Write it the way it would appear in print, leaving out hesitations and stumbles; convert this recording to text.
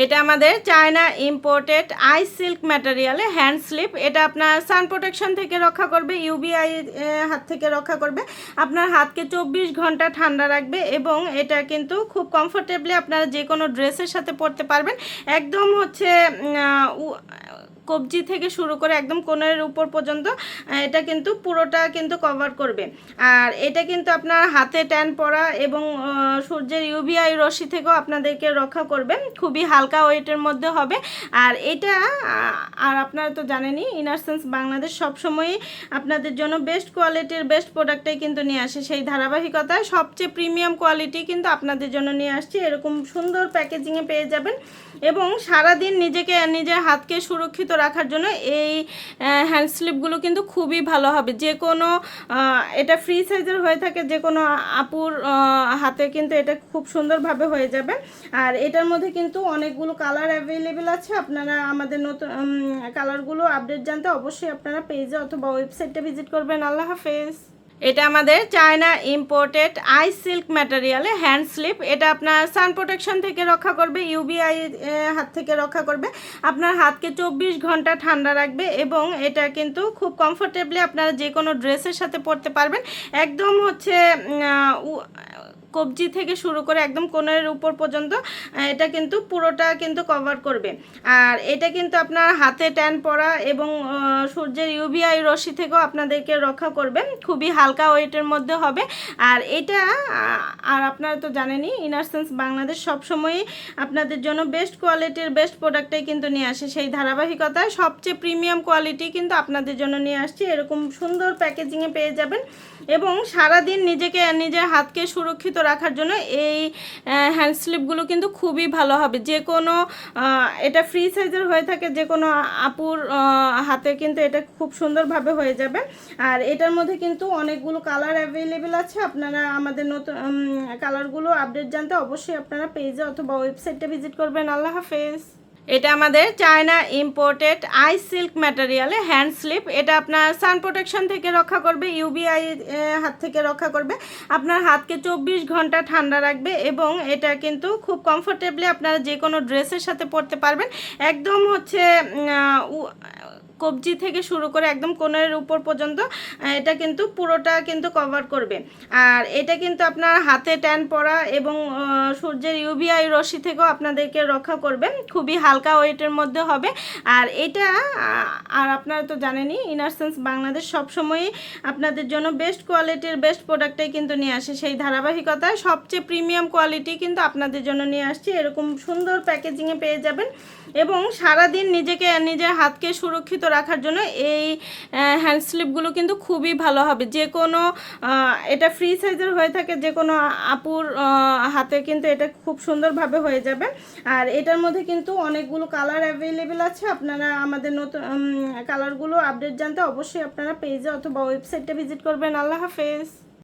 এটা আমাদের China imported আই সিল্ক ম্যাটেরিয়ালে হ্যান্ড স্লিপ। এটা আপনার সান প্রোটেকশন থেকে রক্ষা করবে, ইউভিআই হাত থেকে রক্ষা করবে, আপনার হাতকে 24 ঘন্টা ঠান্ডা রাখবে এবং এটা কিন্তু খুব কমফোর্টেবলি আপনারা যে কোনো ড্রেসের সাথে পরতে পারবেন। একদম হচ্ছে কবজি থেকে শুরু করে একদম কোণের উপর পর্যন্ত এটা কিন্তু পুরোটা কিন্তু কভার করবে। আর এটা কিন্তু আপনার হাতে ট্যান পড়া এবং সূর্যের ইউভিআই রশ্মি থেকেও আপনাদেরকে রক্ষা করবে। খুবই হালকা ওয়েটের মধ্যে হবে। আর এটা আর আপনারা তো জানেনই ইনারসেন্স বাংলাদেশ সবসময়ই আপনাদের জন্য বেস্ট কোয়ালিটির বেস্ট প্রোডাক্টটাই কিন্তু নিয়ে আসে। সেই ধারাবাহিকতায় সবচেয়ে প্রিমিয়াম কোয়ালিটি কিন্তু আপনাদের জন্য নিয়ে আসছি। এরকম সুন্দর প্যাকেজিংয়ে পেয়ে যাবেন এবং সারাদিন নিজের হাতকে সুরক্ষিত রাখার জন্য এই হ্যান্ড স্লিপগুলো কিন্তু খুবই ভালো হবে। যে কোনো এটা ফ্রি সাইজের হয়ে থাকে, যে কোনো আপুর হাতে কিন্তু এটা খুব সুন্দরভাবে হয়ে যাবে। আর এটার মধ্যে কিন্তু অনেকগুলো কালার অ্যাভেলেবেল আছে। আপনারা আমাদের নতুন কালারগুলো আপডেট জানতে অবশ্যই আপনারা পেজে অথবা ওয়েবসাইটে ভিজিট করবেন। আল্লাহ হাফেজ। এটা আমাদের চায়না ইম্পোর্টেড আই সিল্ক ম্যাটেরিয়ালে হ্যান্ড স্লিপ। এটা আপনার সান প্রোটেকশন থেকে রক্ষা করবে, ইউভিআই হাত থেকে রক্ষা করবে, আপনার হাতকে 24 ঘন্টা ঠান্ডা রাখবে এবং এটা কিন্তু খুব কমফোর্টেবলি আপনারা যে কোনো ড্রেসের সাথে পরতে পারবেন। একদম হচ্ছে কবজি থেকে শুরু করে একদম কোণের উপর পর্যন্ত এটা কিন্তু পুরোটা কিন্তু কভার করবে। আর এটা কিন্তু আপনার হাতে ট্যান পড়া এবং সূর্যের ইউভিআই রশ্মি থেকেও আপনাদেরকে রক্ষা করবে। খুবই হালকা ওয়েটের মধ্যে হবে। আর এটা আর আপনারা তো জানেনই ইনারসেন্স বাংলাদেশ সবসময়ই আপনাদের জন্য বেস্ট কোয়ালিটির বেস্ট প্রোডাক্টটাই কিন্তু নিয়ে আসে। সেই ধারাবাহিকতায় সবচেয়ে প্রিমিয়াম কোয়ালিটি কিন্তু আপনাদের জন্য নিয়ে আসছি। এরকম সুন্দর প্যাকেজিংয়ে পেয়ে যাবেন এবং সারাদিন নিজের হাতকে সুরক্ষিত রাখার জন্য এই হ্যান্ড স্লিপগুলো কিন্তু খুবই ভালো হবে। যে কোনো এটা ফ্রি সাইজের হয়ে থাকে, যে কোনো আপুর হাতে কিন্তু এটা খুব সুন্দরভাবে হয়ে যাবে। আর এটার মধ্যে কিন্তু অনেকগুলো কালার অ্যাভেলেবেল আছে। আপনারা আমাদের নতুন কালারগুলো আপডেট জানতে অবশ্যই আপনারা পেজে অথবা ওয়েবসাইটে ভিজিট করবেন। আল্লাহ হাফেজ। এটা আমাদের চায়না ইম্পোর্টেড আই সিল্ক ম্যাটেরিয়ালে হ্যান্ড স্লিপ। এটা আপনার সান প্রোটেকশন থেকে রক্ষা করবে, ইউভিআই হাত থেকে রক্ষা করবে, আপনার হাতকে 24 ঘন্টা ঠান্ডা রাখবে এবং এটা কিন্তু খুব কমফোর্টেবলি আপনারা যে কোনো ড্রেসের সাথে পরতে পারবেন। একদম হচ্ছে কবজি থেকে শুরু করে একদম কোণের উপর পর্যন্ত এটা কিন্তু পুরোটা কিন্তু কভার করবে। আর এটা কিন্তু আপনার হাতে ট্যান পড়া এবং সূর্যের ইউভিআই রশ্মি থেকেও আপনাদেরকে রক্ষা করবে। খুবই হালকা ওয়েটের মধ্যে হবে। আর এটা আর আপনারা তো জানেনই ইনারসেন্স বাংলাদেশ সবসময়ই আপনাদের জন্য বেস্ট কোয়ালিটির বেস্ট প্রোডাক্টটাই কিন্তু নিয়ে আসে। সেই ধারাবাহিকতায় সবচেয়ে প্রিমিয়াম কোয়ালিটি কিন্তু আপনাদের জন্য নিয়ে আসছি। এরকম সুন্দর প্যাকেজিংয়ে পেয়ে যাবেন এবং সারাদিন নিজের হাতকে সুরক্ষিত রাখার জন্য এই হ্যান্ড স্লিপগুলো কিন্তু খুবই ভালো হবে। যে কোনো এটা ফ্রি সাইজের হয়ে থাকে, যে কোনো আপুর হাতে কিন্তু এটা খুব সুন্দরভাবে হয়ে যাবে। আর এটার মধ্যে কিন্তু অনেকগুলো কালার অ্যাভেলেবেল আছে। আপনারা আমাদের নতুন কালারগুলো আপডেট জানতে অবশ্যই আপনারা পেজে অথবা ওয়েবসাইটে ভিজিট করবেন। আল্লাহ হাফেজ।